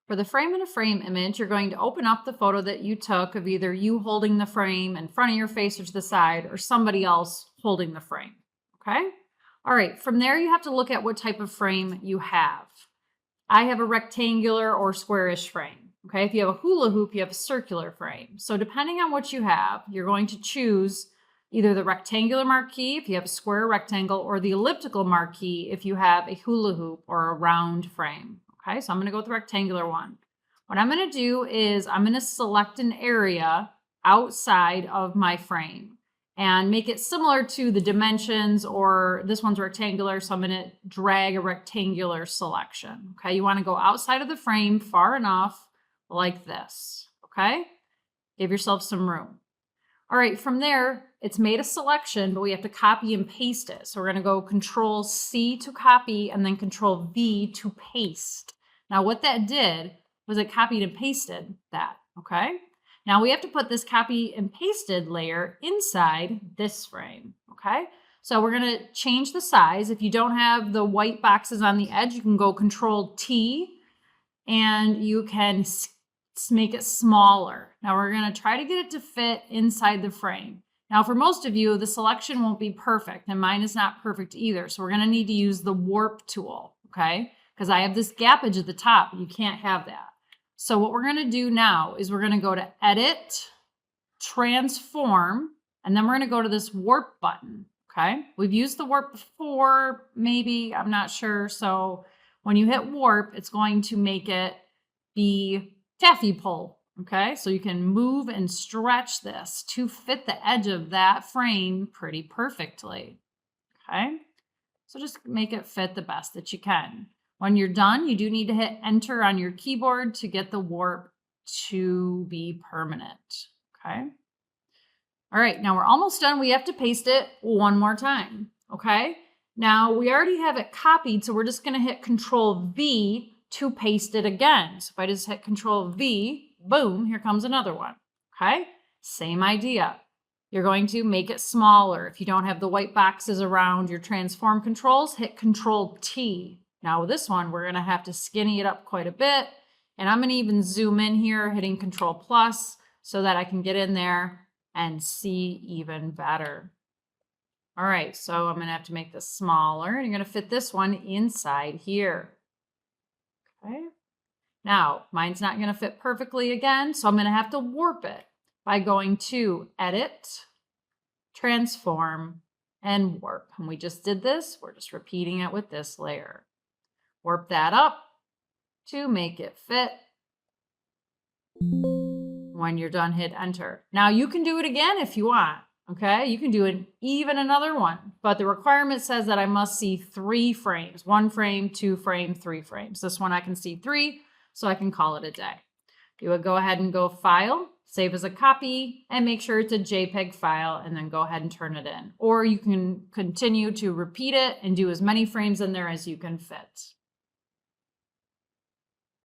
For the frame in a frame image, you're going to open up the photo that you took of either you holding the frame in front of your face or to the side, or somebody else holding the frame, okay? All right, from there you have to look at what type of frame you have. I have a rectangular or squarish frame, okay? If you have a hula hoop, you have a circular frame. So depending on what you have, you're going to choose either the rectangular marquee if you have a square rectangle, or the elliptical marquee if you have a hula hoop or a round frame. Okay, so I'm going to go with the rectangular one. What I'm going to do is I'm going to select an area outside of my frame and make it similar to the dimensions, or this one's rectangular, so I'm going to drag a rectangular selection. Okay, you want to go outside of the frame far enough like this. Okay, give yourself some room. All right, from there, it's made a selection, but we have to copy and paste it. So we're going to go Control C to copy and then Control V to paste. Now what that did was it copied and pasted that, okay? Now we have to put this copy and pasted layer inside this frame, okay? So we're going to change the size. If you don't have the white boxes on the edge, you can go Control T and you can make it smaller. Now we're going to try to get it to fit inside the frame. Now for most of you, the selection won't be perfect, and mine is not perfect either. So we're going to need to use the warp tool, okay? Because I have this gappage at the top. You can't have that. So what we're going to do now is we're going to go to Edit, Transform, and then we're going to go to this warp button, okay? We've used the warp before, maybe, I'm not sure. So when you hit warp, it's going to make it be taffy pull, okay? So you can move and stretch this to fit the edge of that frame pretty perfectly, okay? So just make it fit the best that you can. When you're done, you do need to hit enter on your keyboard to get the warp to be permanent, okay? All right, now we're almost done. We have to paste it one more time, okay? Now we already have it copied, so we're just gonna hit Control V to paste it again. So if I just hit Control V, boom, here comes another one, okay? Same idea. You're going to make it smaller. If you don't have the white boxes around your transform controls, hit Control T. Now with this one, we're gonna have to skinny it up quite a bit. And I'm gonna even zoom in here, hitting Control Plus, so that I can get in there and see even better. All right, so I'm gonna have to make this smaller, and you're gonna fit this one inside here. Okay. Now, mine's not going to fit perfectly again, so I'm going to have to warp it by going to Edit, Transform, and Warp. And we just did this. We're just repeating it with this layer. Warp that up to make it fit. When you're done, hit Enter. Now, you can do it again if you want. Okay, you can do even another one, but the requirement says that I must see 3 frames, 1 frame, 2 frame, 3 frames. This one I can see 3, so I can call it a day. You would go ahead and go File, Save as a Copy, and make sure it's a JPEG file, and then go ahead and turn it in. Or you can continue to repeat it and do as many frames in there as you can fit.